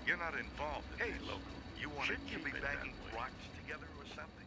You're not involved in Hey, this. look, You want to shouldn't you keep be it that banging way. rocks together or something?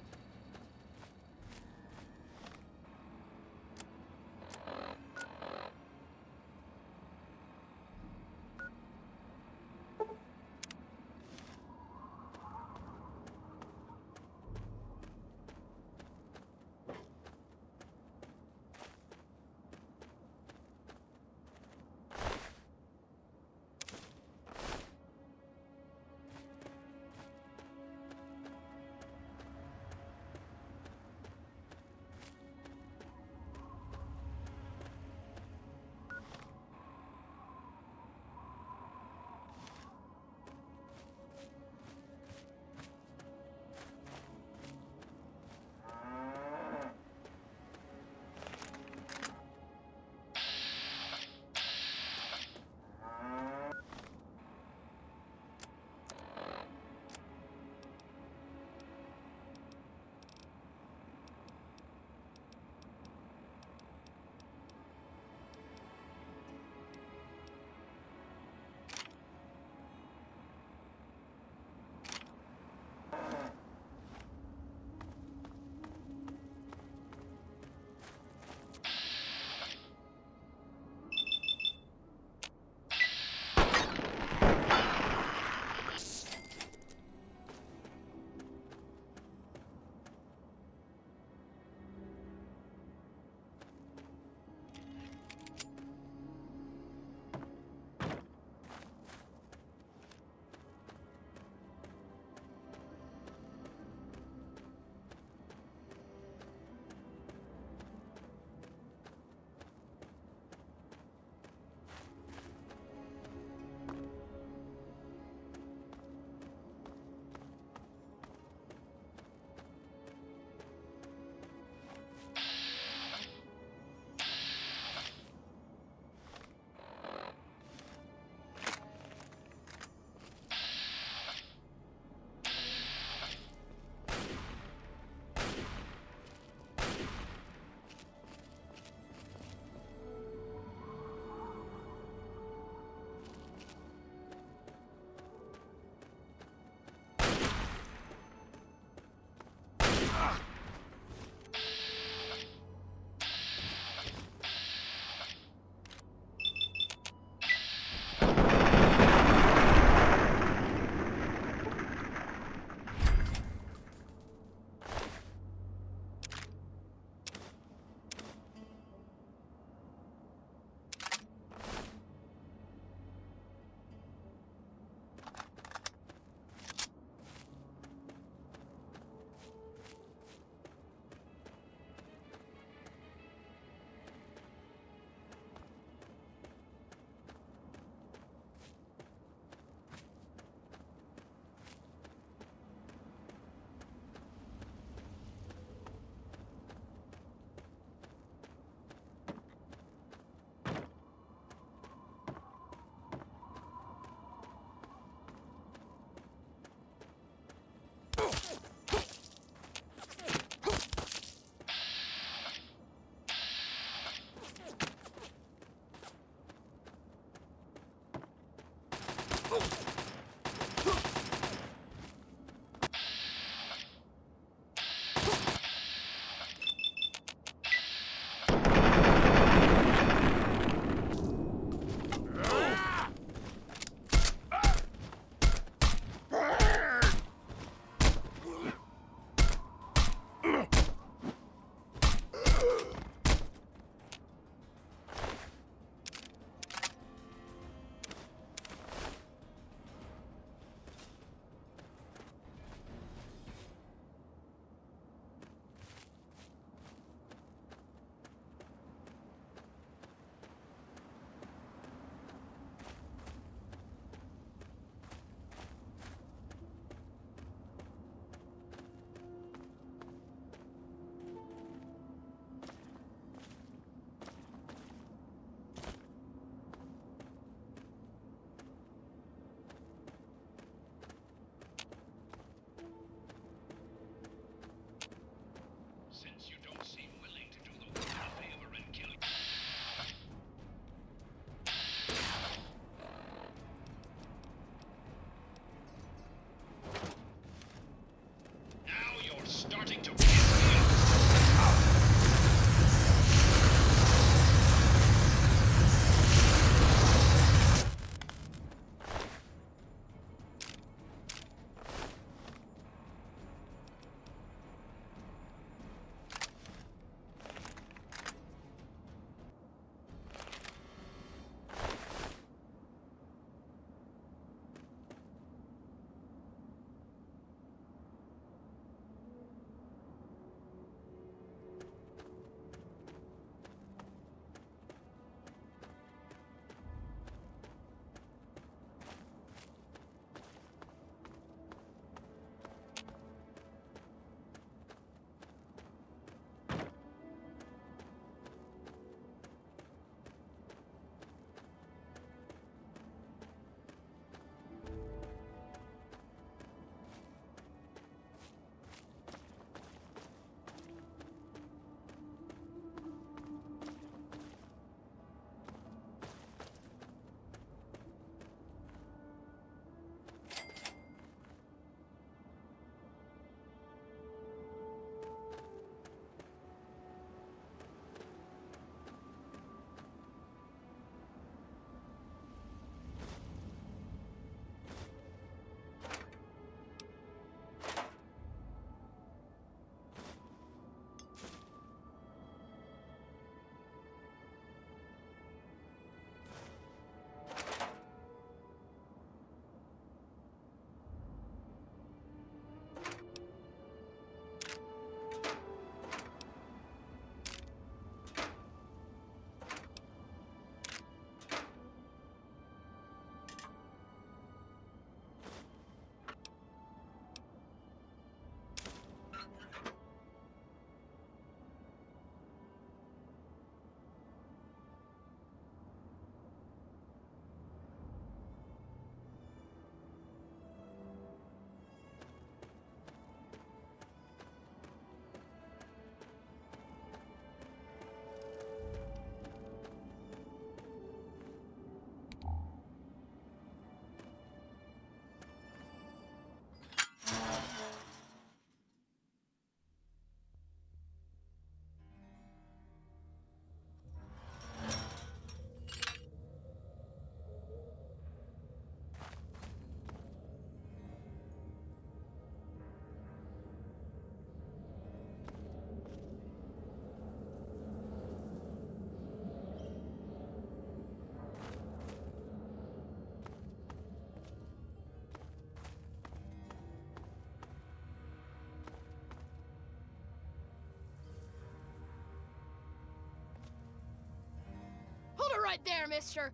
right there, mister.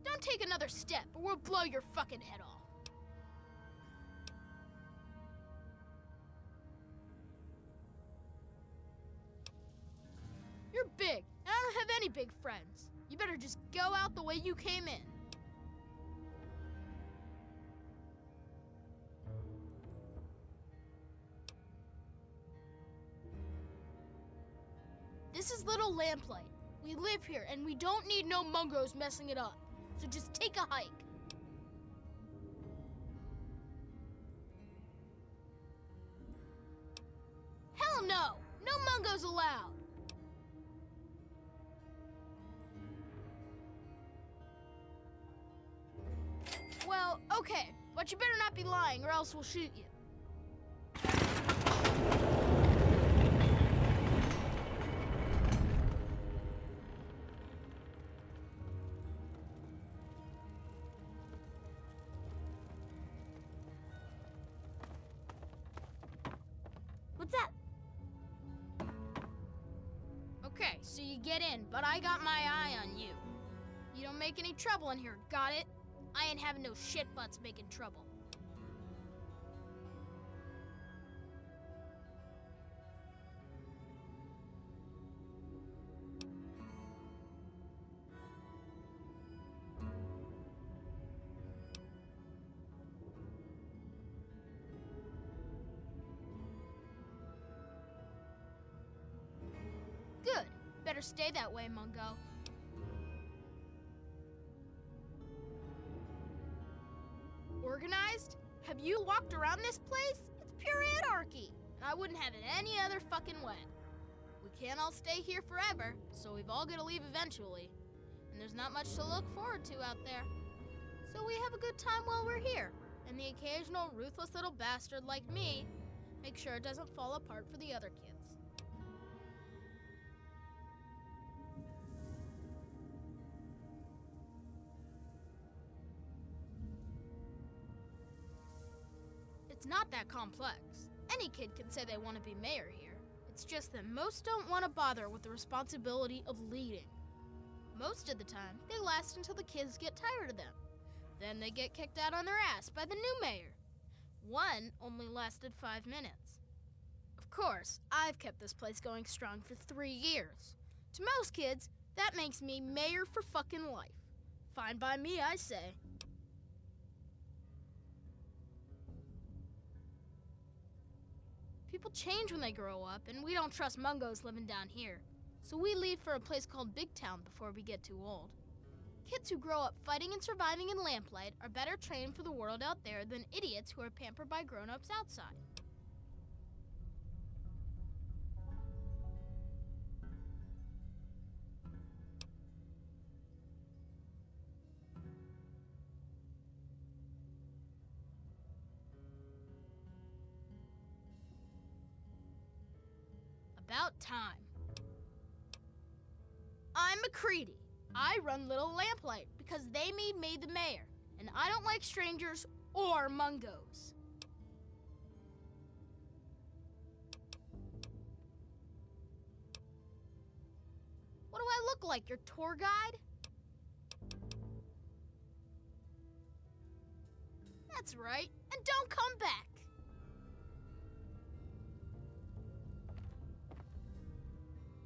Don't take another step or we'll blow your fucking head off. You're big, and I don't have any big friends. You better just go out the way you came in. This is Little Lamplight. We live here, and we don't need no mungos messing it up. So just take a hike. Hell no! No mungos allowed! Well, okay, but you better not be lying or else we'll shoot you. What's up? Okay, so you get in, but I got my eye on you. You don't make any trouble in here, got it? I ain't having no shit butts making trouble. Good. Better stay that way, Mungo. Organized? Have you walked around this place? It's pure anarchy, and I wouldn't have it any other fucking way. We can't all stay here forever, so we've all got to leave eventually. And there's not much to look forward to out there. So we have a good time while we're here, and the occasional ruthless little bastard like me make sure it doesn't fall apart for the other kids. It's not that complex. Any kid can say they want to be mayor here. It's just that most don't want to bother with the responsibility of leading. Most of the time, they last until the kids get tired of them. Then they get kicked out on their ass by the new mayor. One only lasted 5 minutes. Of course, I've kept this place going strong for 3 years. To most kids, that makes me mayor for fucking life. Fine by me, I say. People change when they grow up, and we don't trust mungos living down here. So we leave for a place called Big Town before we get too old. Kids who grow up fighting and surviving in Lamplight are better trained for the world out there than idiots who are pampered by grown-ups outside. About time. I'm McCready. I run Little Lamplight because they made me the mayor, and I don't like strangers or mungos. What do I look like, your tour guide? That's right, and don't come back.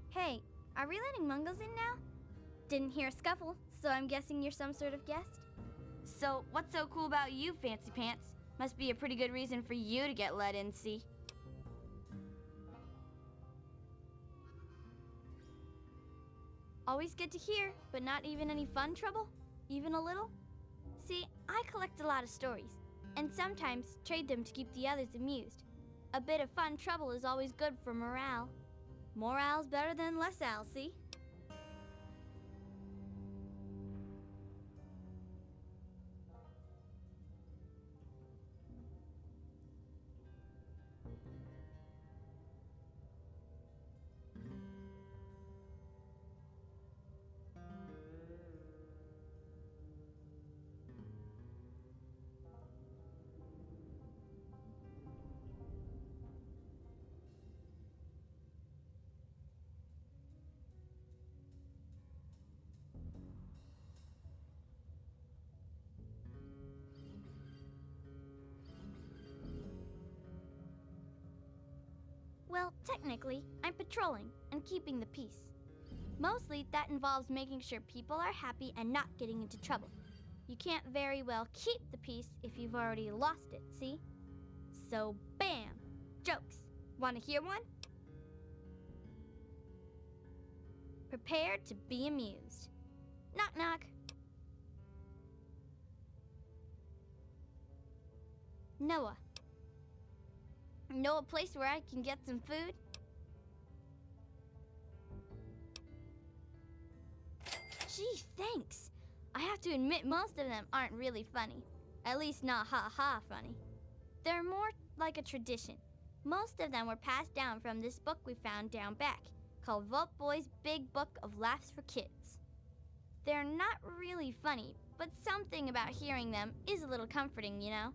Hey, are we letting mungos in now? Didn't hear a scuffle, so I'm guessing you're some sort of guest? So, what's so cool about you, Fancy Pants? Must be a pretty good reason for you to get let in, see? Always good to hear, but not even any fun trouble? Even a little? See, I collect a lot of stories, and sometimes trade them to keep the others amused. A bit of fun trouble is always good for morale. Morale's better than less al, see? Technically, I'm patrolling and keeping the peace. Mostly, that involves making sure people are happy and not getting into trouble. You can't very well keep the peace if you've already lost it, see? So, bam! Jokes. Want to hear one? Prepare to be amused. Knock, knock. Noah. Know a place where I can get some food? Gee, thanks. I have to admit most of them aren't really funny. At least not ha-ha funny. They're more like a tradition. Most of them were passed down from this book we found down back, called Vault Boy's Big Book of Laughs for Kids. They're not really funny, but something about hearing them is a little comforting, you know?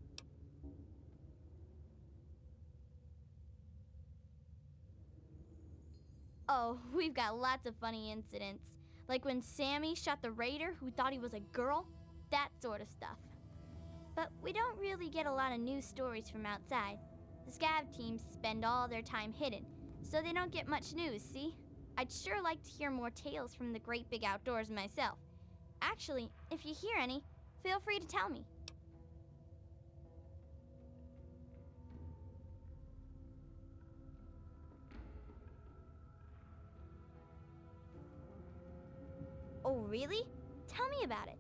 Oh, we've got lots of funny incidents. Like when Sammy shot the raider who thought he was a girl, that sort of stuff. But we don't really get a lot of news stories from outside. The scav teams spend all their time hidden, so they don't get much news, see? I'd sure like to hear more tales from the great big outdoors myself. Actually, if you hear any, feel free to tell me. Oh, really? Tell me about it.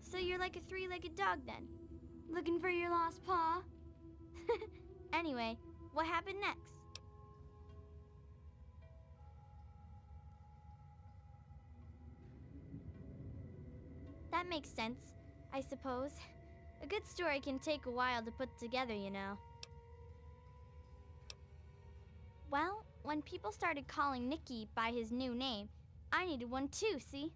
So you're like a three-legged dog then? Looking for your lost paw? Anyway, what happened next? That makes sense, I suppose. A good story can take a while to put together, you know. Well, when people started calling Nicky by his new name, I needed one too, see?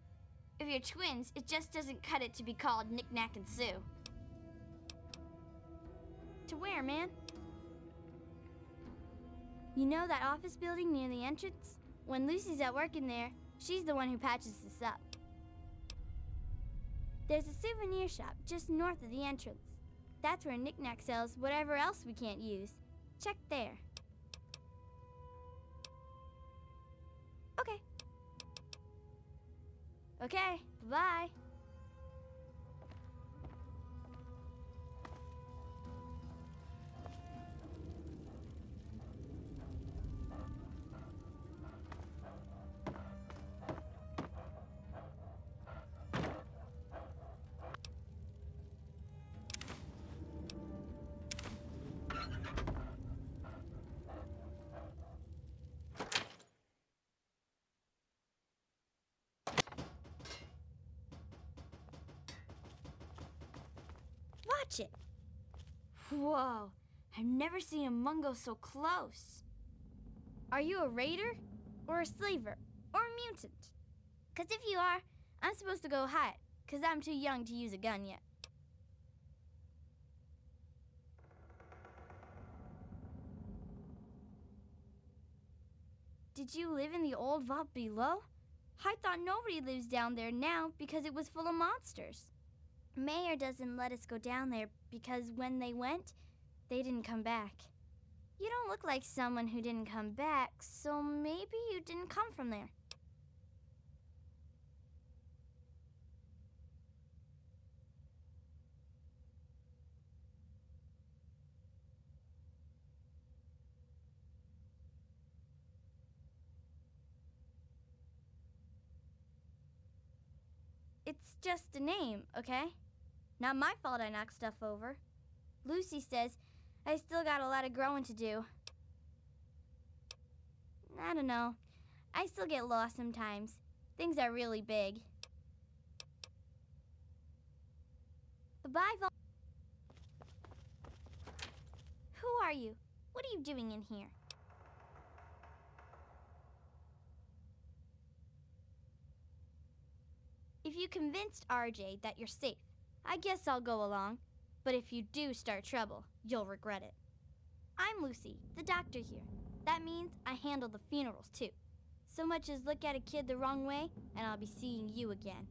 If you're twins, it just doesn't cut it to be called Knick Knack and Sue. To where, man? You know that office building near the entrance? When Lucy's at work in there, she's the one who patches this up. There's a souvenir shop just north of the entrance. That's where Knick Knack sells whatever else we can't use. Check there. Okay. Okay, bye. Watch it. Whoa, I've never seen a mungo so close. Are you a raider? Or a slaver? Or a mutant? 'Cause if you are, I'm supposed to go hide, 'cause I'm too young to use a gun yet. Did you live in the old vault below? I thought nobody lives down there now because it was full of monsters. Mayor doesn't let us go down there because when they went, they didn't come back. You don't look like someone who didn't come back, so maybe you didn't come from there. It's just a name, okay? Not my fault I knocked stuff over. Lucy says I still got a lot of growing to do. I don't know. I still get lost sometimes. Things are really big. Bye, Vol. Who are you? What are you doing in here? you convinced RJ that you're safe, I guess I'll go along. But if you do start trouble, you'll regret it. I'm Lucy, the doctor here. That means I handle the funerals too. So much as look at a kid the wrong way, and I'll be seeing you again.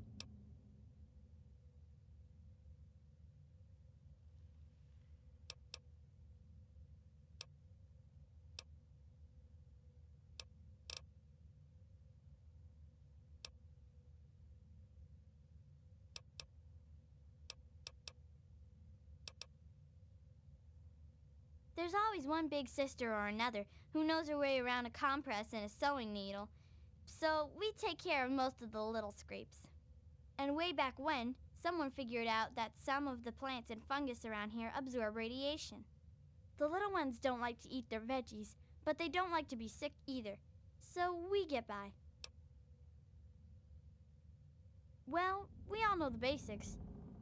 There's always one big sister or another who knows her way around a compress and a sewing needle, so we take care of most of the little scrapes. And way back when, someone figured out that some of the plants and fungus around here absorb radiation. The little ones don't like to eat their veggies, but they don't like to be sick either, so we get by. Well, we all know the basics.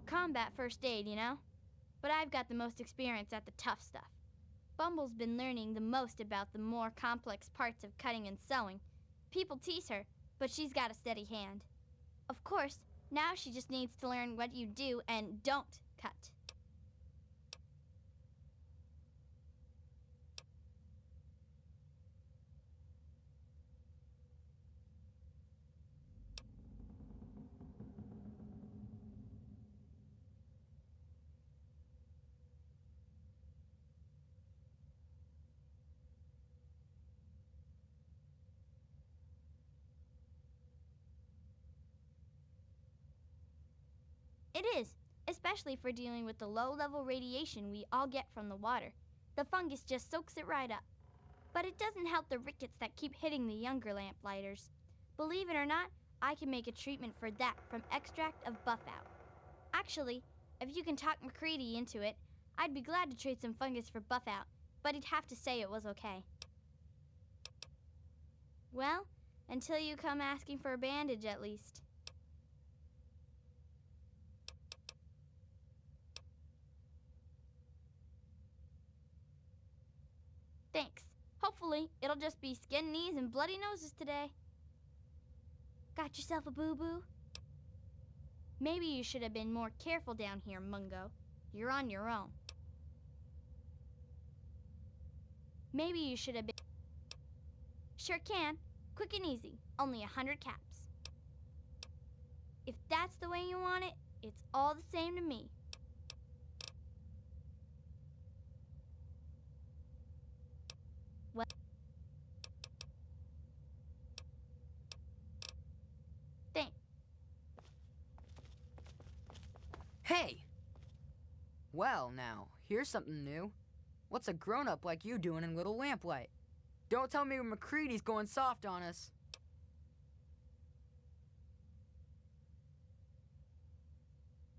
Combat first aid, you know? But I've got the most experience at the tough stuff. Bumble's been learning the most about the more complex parts of cutting and sewing. People tease her, but she's got a steady hand. Of course, now she just needs to learn what you do and don't cut. It is, especially for dealing with the low-level radiation we all get from the water. The fungus just soaks it right up. But it doesn't help the rickets that keep hitting the younger lamplighters. Believe it or not, I can make a treatment for that from extract of buffout. Actually, if you can talk McCready into it, I'd be glad to trade some fungus for buffout, but he'd have to say it was okay. Well, until you come asking for a bandage at least. Thanks. Hopefully, it'll just be skin knees and bloody noses today. Got yourself a boo-boo? Maybe you should have been more careful down here, Mungo. You're on your own. Maybe you should have been... Sure can. Quick and easy. Only 100 caps. If that's the way you want it, it's all the same to me. Hey! Well, now, here's something new. What's a grown-up like you doing in Little Lamplight? Don't tell me McCready's going soft on us.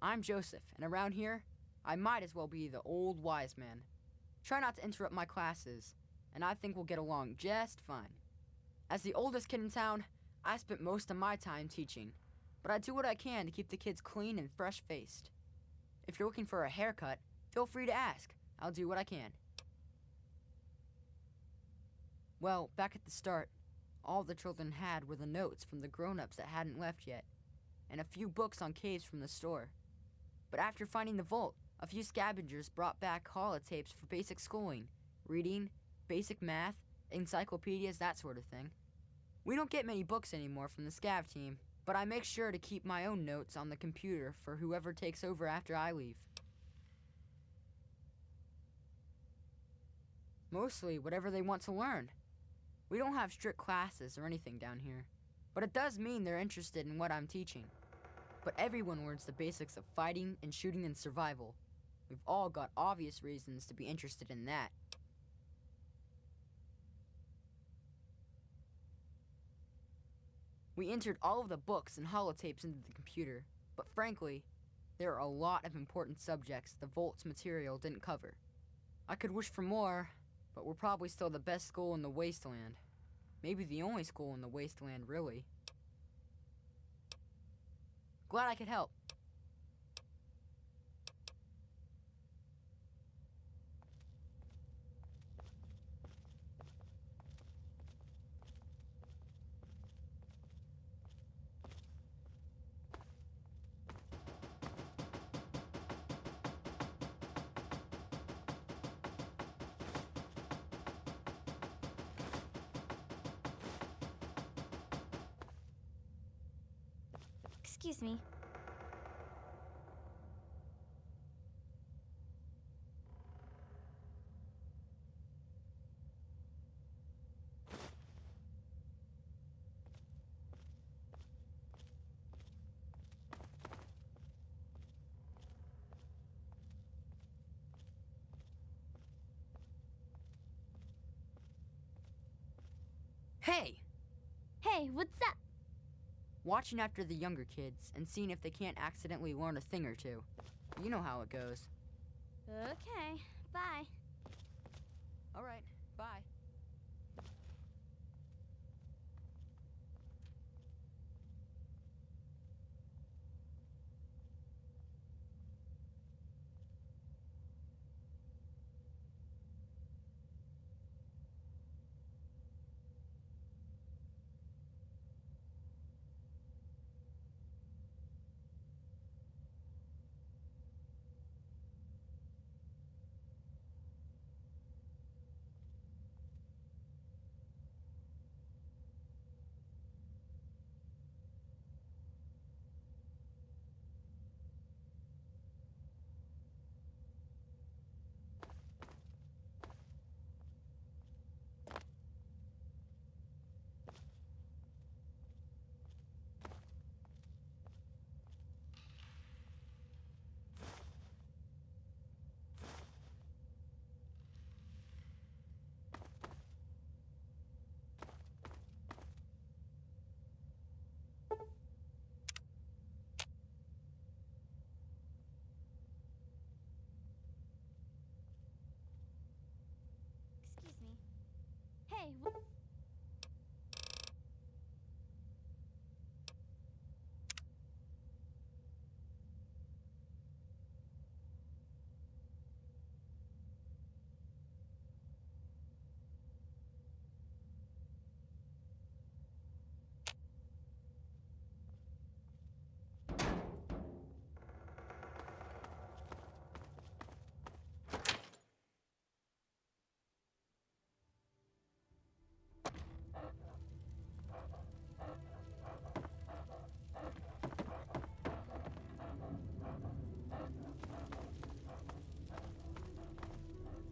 I'm Joseph, and around here, I might as well be the old wise man. Try not to interrupt my classes, and I think we'll get along just fine. As the oldest kid in town, I spent most of my time teaching, but I do what I can to keep the kids clean and fresh-faced. If you're looking for a haircut, feel free to ask. I'll do what I can. Well, back at the start, all the children had were the notes from the grown-ups that hadn't left yet, and a few books on caves from the store. But after finding the vault, a few scavengers brought back holotapes for basic schooling, reading, basic math, encyclopedias, that sort of thing. We don't get many books anymore from the scav team, but I make sure to keep my own notes on the computer for whoever takes over after I leave. Mostly whatever they want to learn. We don't have strict classes or anything down here, but it does mean they're interested in what I'm teaching. But everyone learns the basics of fighting and shooting and survival. We've all got obvious reasons to be interested in that. We entered all of the books and holotapes into the computer, but frankly, there are a lot of important subjects the Vault's material didn't cover. I could wish for more, but we're probably still the best school in the Wasteland. Maybe the only school in the Wasteland, really. Glad I could help. Excuse me. Hey! Hey, what's up? Watching after the younger kids and seeing if they can't accidentally learn a thing or two. You know how it goes. Okay, bye. Alright, bye. Excuse me. Hey,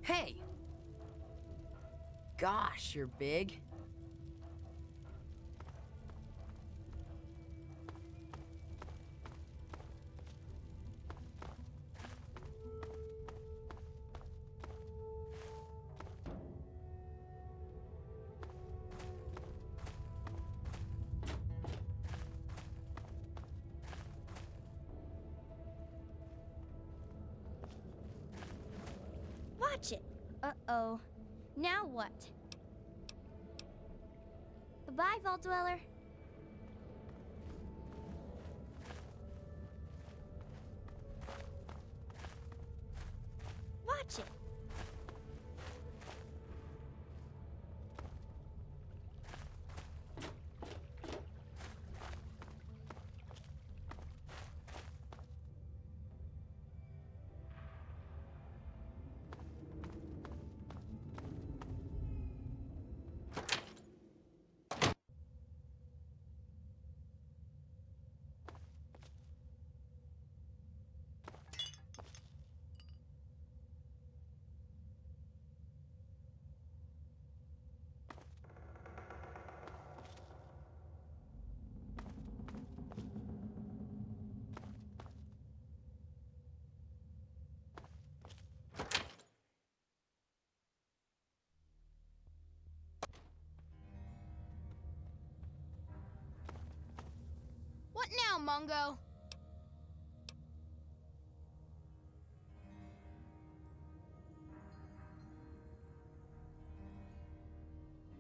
Hey! Gosh, you're big. watch it. Uh-oh. Now what? Bye-bye, Vault Dweller. Watch it. What now, Mungo?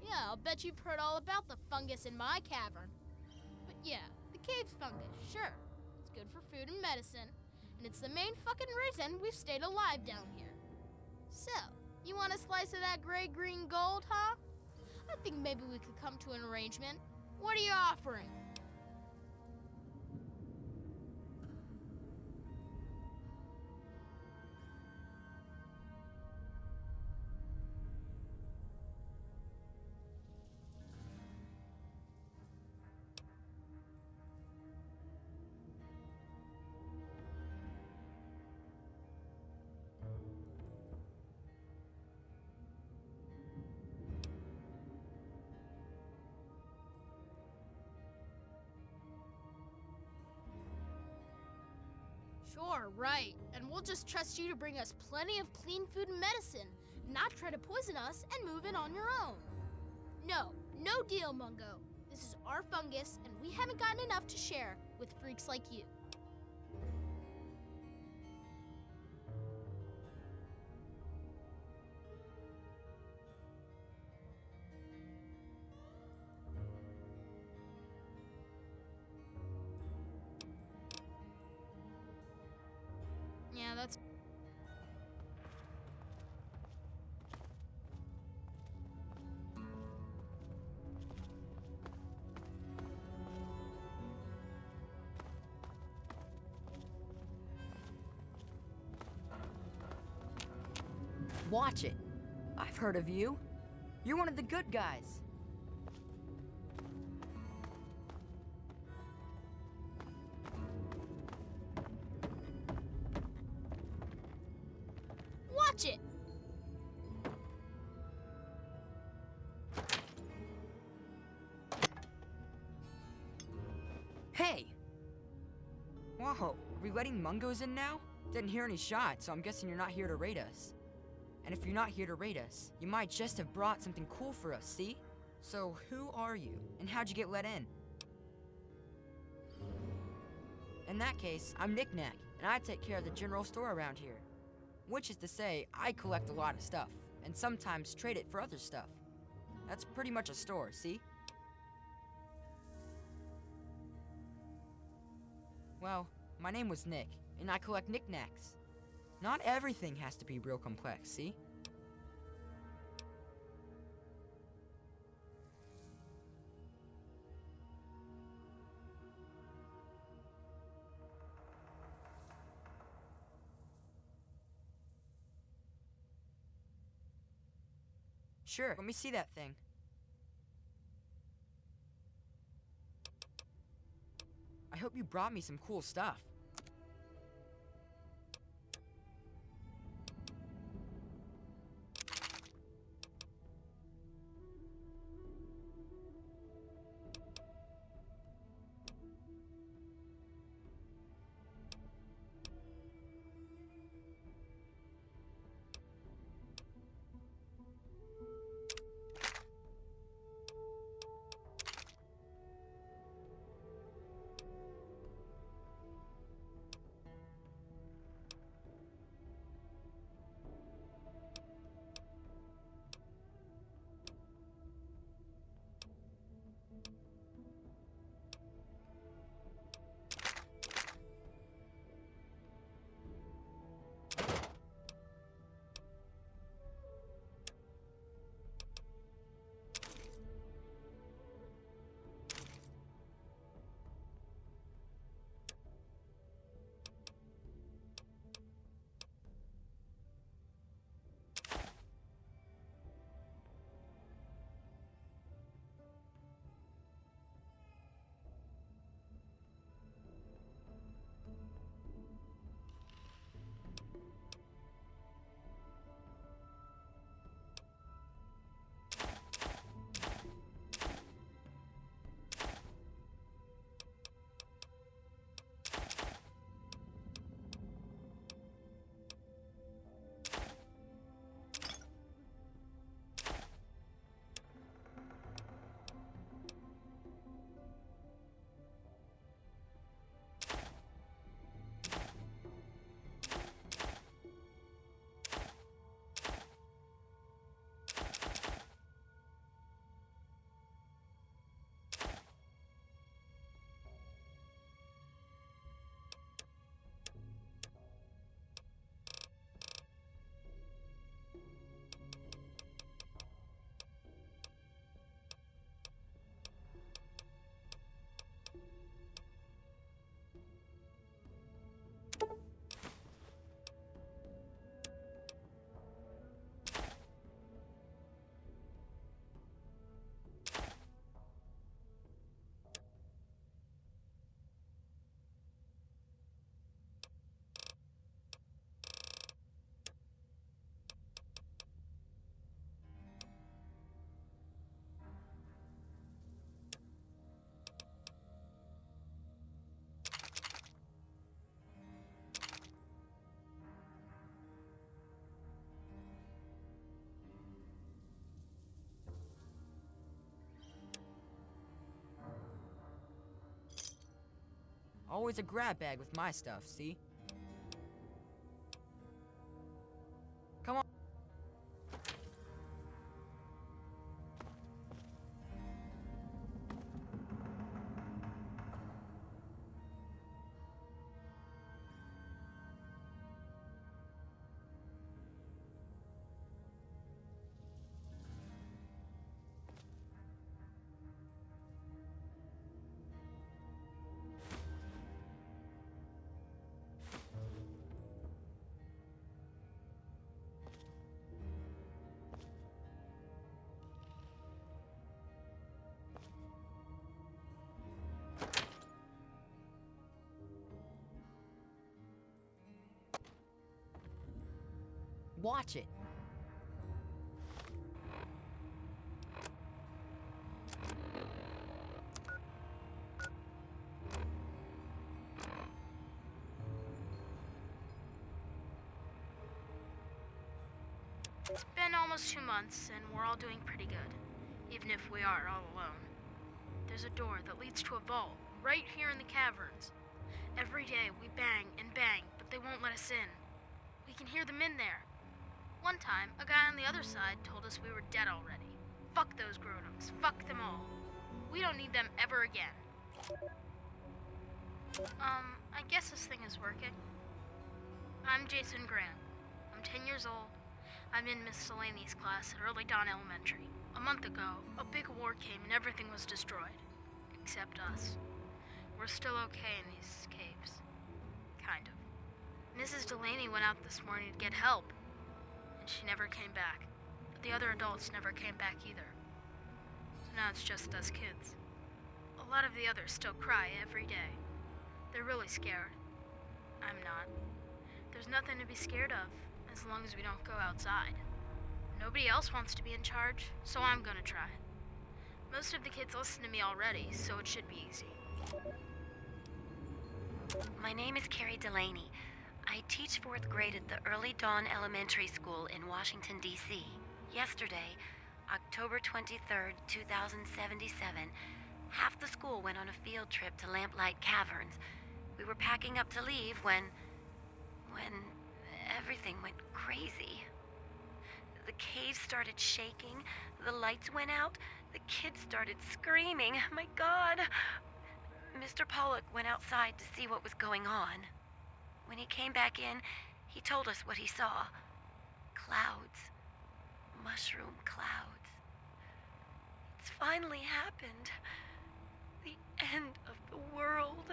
Yeah, I'll bet you've heard all about the fungus in my cavern. But yeah, the cave fungus, sure. It's good for food and medicine, and it's the main fucking reason we've stayed alive down here. So, you want a slice of that gray-green gold, huh? I think maybe we could come to an arrangement. What are you offering? Sure, right. And we'll just trust you to bring us plenty of clean food and medicine, not try to poison us and move in on your own. No, no deal, Mungo. This is our fungus, and we haven't gotten enough to share with freaks like you. Yeah, that's... Watch it. I've heard of you. You're one of the good guys. Watch it! Hey! Whoa, are we letting Mungos in now? Didn't hear any shots, so I'm guessing you're not here to raid us. And if you're not here to raid us, you might just have brought something cool for us, see? So who are you, and how'd you get let in? In that case, I'm Knick Knack, and I take care of the general store around here. Which is to say, I collect a lot of stuff, and sometimes trade it for other stuff. That's pretty much a store, see? Well, my name was Nick, and I collect knickknacks. Not everything has to be real complex, see? Sure, let me see that thing. I hope you brought me some cool stuff. Always a grab bag with my stuff, see? Come on. Watch it. It's been almost 2 months, and we're all doing pretty good, even if we are all alone. There's a door that leads to a vault, right here in the caverns. Every day we bang and bang, but they won't let us in. We can hear them in there. One time, a guy on the other side told us we were dead already. Fuck those grown-ups. Fuck them all. We don't need them ever again. I guess this thing is working. I'm Jason Grant. I'm 10 years old. I'm in Miss Delaney's class at Early Dawn Elementary. A month ago, a big war came and everything was destroyed. Except us. We're still okay in these caves. Kind of. Mrs. Delaney went out this morning to get help. And she never came back. But the other adults never came back either. So now it's just us kids. A lot of the others still cry every day. They're really scared. I'm not. There's nothing to be scared of, as long as we don't go outside. Nobody else wants to be in charge, so I'm gonna try. Most of the kids listen to me already, so it should be easy. My name is Carrie Delaney. I teach 4th grade at the Early Dawn Elementary School in Washington, D.C. Yesterday, October 23rd, 2077, half the school went on a field trip to Lamplight Caverns. We were packing up to leave when everything went crazy. The cave started shaking, the lights went out, the kids started screaming. My God! Mr. Pollock went outside to see what was going on. When he came back in, he told us what he saw. Clouds. Mushroom clouds. It's finally happened. The end of the world.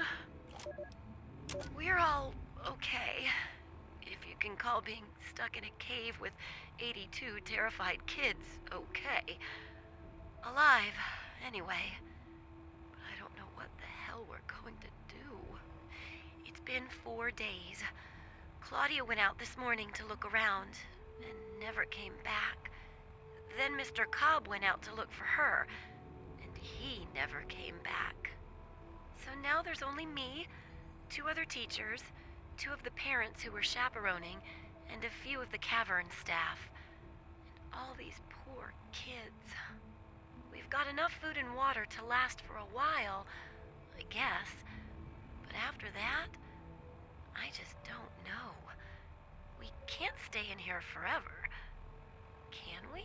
We're all okay. If you can call being stuck in a cave with 82 terrified kids okay. Alive, anyway. But I don't know what the hell we're going to do. It's been 4 days. Claudia went out this morning to look around and never came back. Then Mr. Cobb went out to look for her, and he never came back. So now there's only me, 2 other teachers, 2 of the parents who were chaperoning, and a few of the cavern staff. And all these poor kids. We've got enough food and water to last for a while, I guess. But after that, I just don't know. We can't stay in here forever. Can we?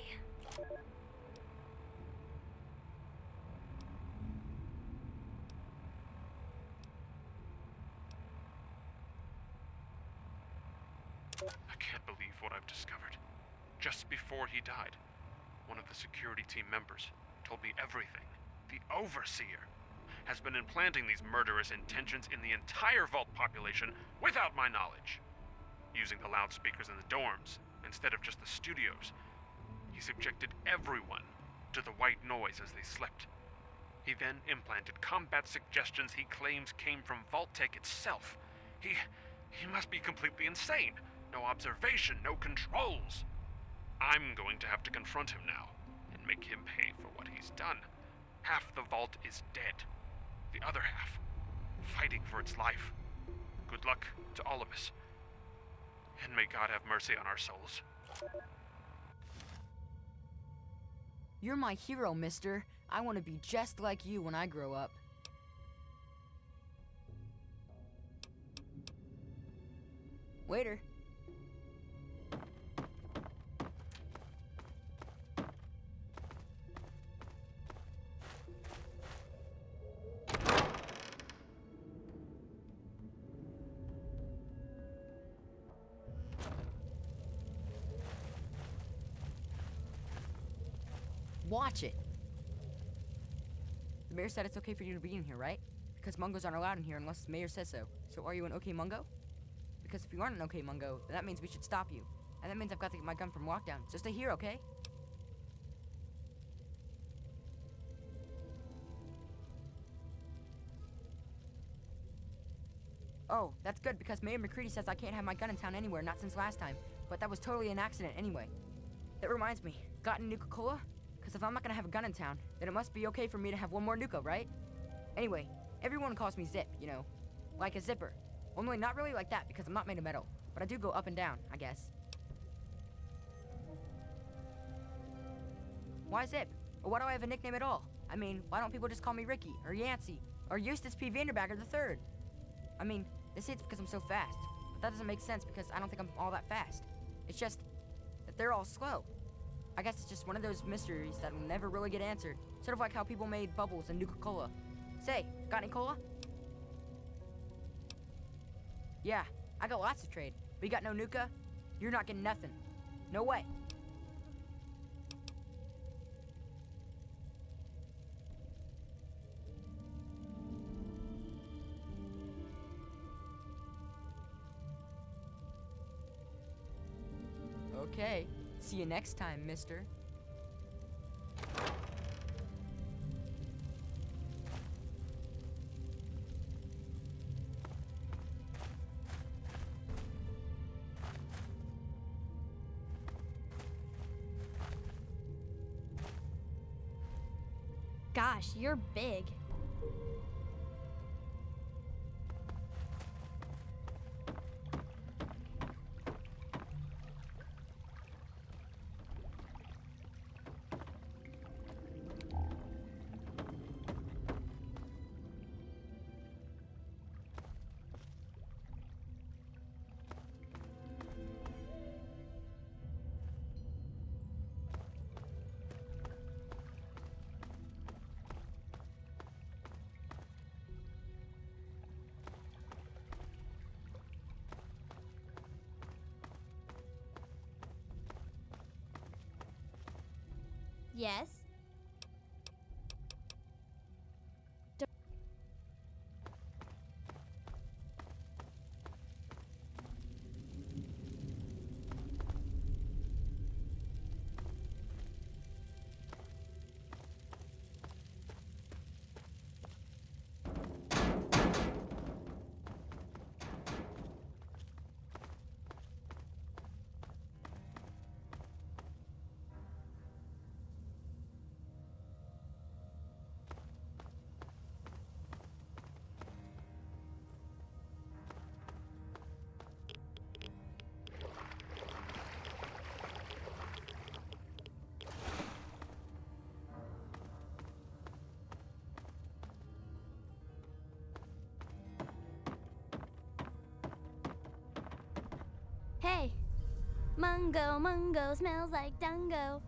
I can't believe what I've discovered. Just before he died, one of the security team members told me everything. The Overseer has been implanting these murderous intentions in the entire Vault population without my knowledge. Using the loudspeakers in the dorms instead of just the studios, he subjected everyone to the white noise as they slept. He then implanted combat suggestions he claims came from Vault Tech itself. He must be completely insane. No observation, no controls. I'm going to have to confront him now and make him pay for what he's done. Half the Vault is dead. The other half, fighting for its life. Good luck to all of us. And may God have mercy on our souls. You're my hero, mister. I want to be just like you when I grow up. Waiter. Watch it. The mayor said it's okay for you to be in here, right? Because Mungos aren't allowed in here unless the mayor says so. So are you an okay Mungo? Because if you aren't an okay Mungo, then that means we should stop you. And that means I've got to get my gun from lockdown. So stay here, okay? Oh, that's good because Mayor McCready says I can't have my gun in town anywhere, not since last time. But that was totally an accident anyway. That reminds me, got any Nuka-Cola? Because if I'm not gonna have a gun in town, then it must be okay for me to have one more Nuka, right? Anyway, everyone calls me Zip, you know, like a zipper. Only not really like that because I'm not made of metal, but I do go up and down, I guess. Why Zip? Or why do I have a nickname at all? I mean, why don't people just call me Ricky, or Yancey, or Eustace P. Vanderbagger III? I mean, they say it's because I'm so fast, but that doesn't make sense because I don't think I'm all that fast. It's just that they're all slow. I guess it's just one of those mysteries that will never really get answered. Sort of like how people made bubbles and Nuka-Cola. Say, got any cola? Yeah, I got lots to trade. But you got no Nuka? You're not getting nothing. No way. Okay. See you next time, mister. Gosh, you're big. Yes? Hey! Mungo, Mungo, smells like Dungo.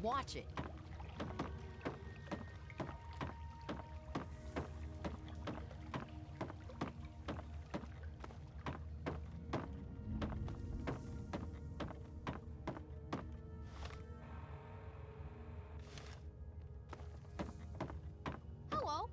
Watch it. Hello.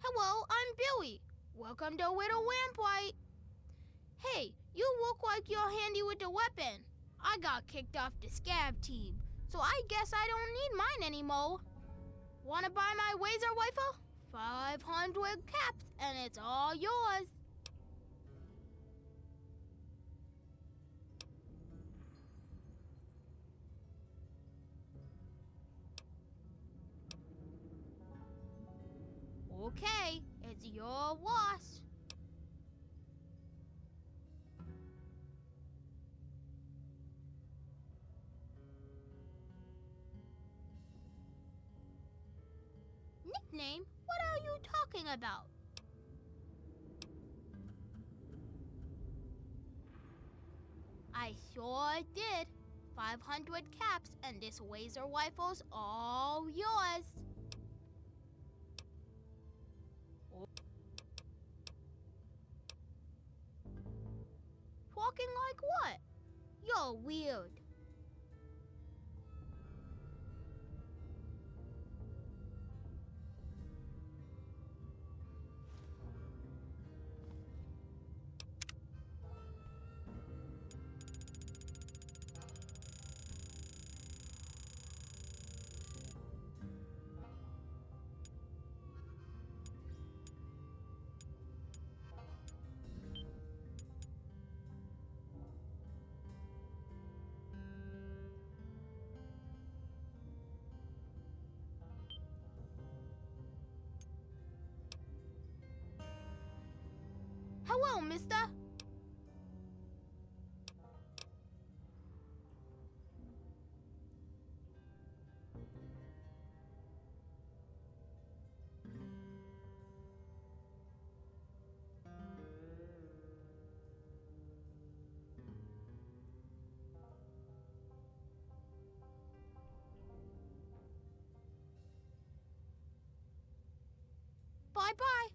Hello, I'm Billy. Welcome to Widow Lamplight. Hey, you look like you're handy with the weapon. I got kicked off the scab team, so I guess I don't need mine anymore. Wanna buy my laser rifle? 500 caps, and it's all yours. Okay, it's your loss. Nickname? What are you talking about? I sure did. 500 caps, and this laser rifle's all yours. Talking like what? You're weird. Hello, mister. Bye-bye.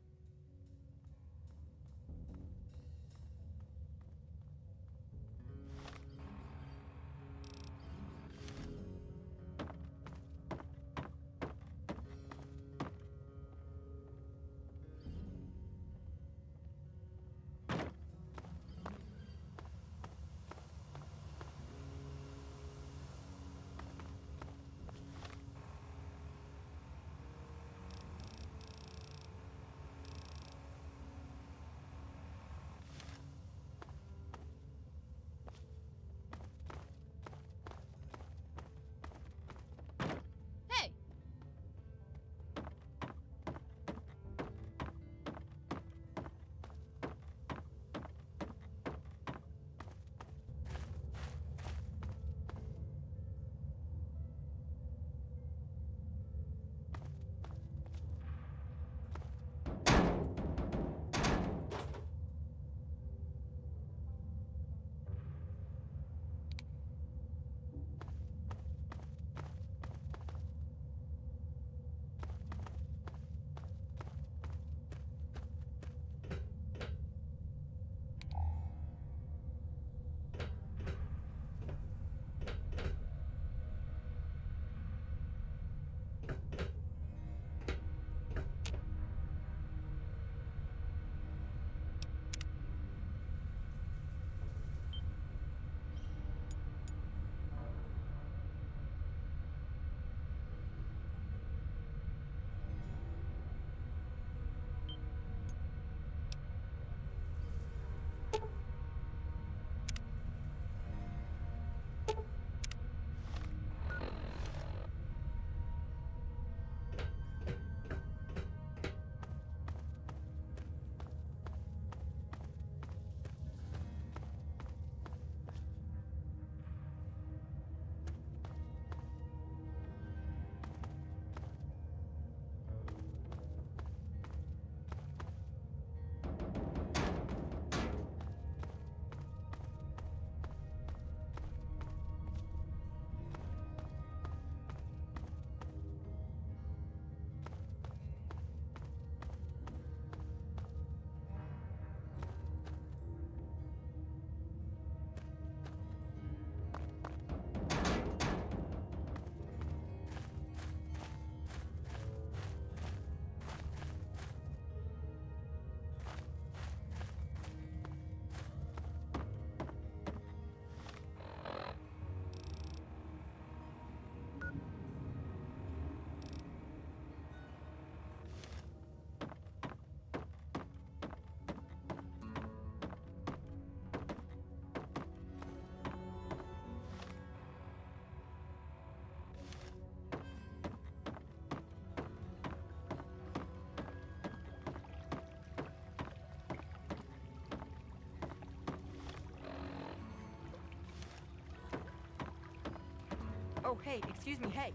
Oh, hey, excuse me, hey.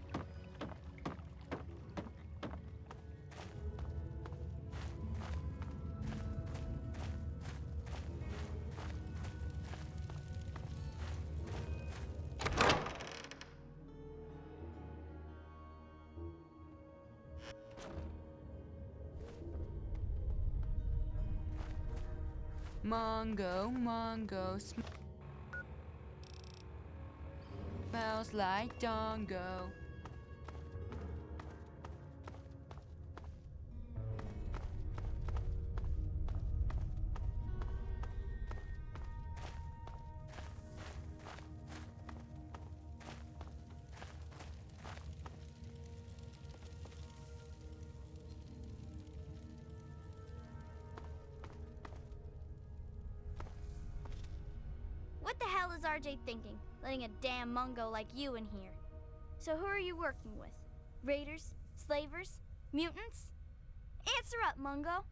Mungo, Mungo, smells like Dongo. What the hell is RJ thinking, letting a damn Mungo like you in here? So who are you working with? Raiders? Slavers? Mutants? Answer up, Mungo!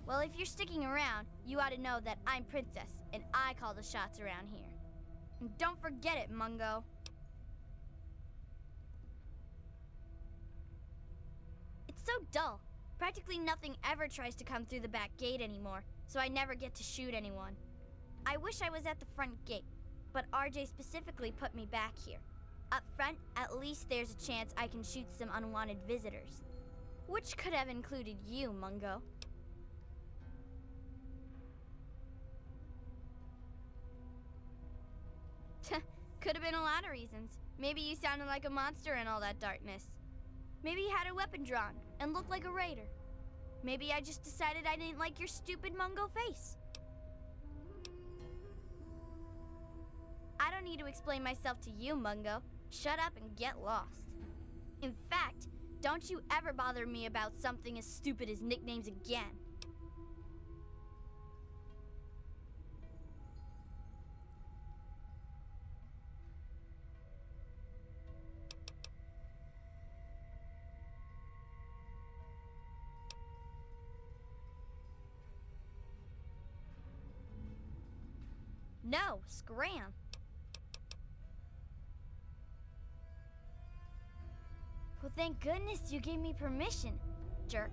Well, if you're sticking around, you ought to know that I'm Princess, and I call the shots around here. And don't forget it, Mungo. It's so dull. Practically nothing ever tries to come through the back gate anymore, so I never get to shoot anyone. I wish I was at the front gate, but RJ specifically put me back here. Up front, at least there's a chance I can shoot some unwanted visitors. Which could have included you, Mungo. Could have been a lot of reasons. Maybe you sounded like a monster in all that darkness. Maybe you had a weapon drawn and looked like a raider. Maybe I just decided I didn't like your stupid Mungo face. I don't need to explain myself to you, Mungo. Shut up and get lost. In fact, don't you ever bother me about something as stupid as nicknames again. No, scram. Well, thank goodness you gave me permission, jerk.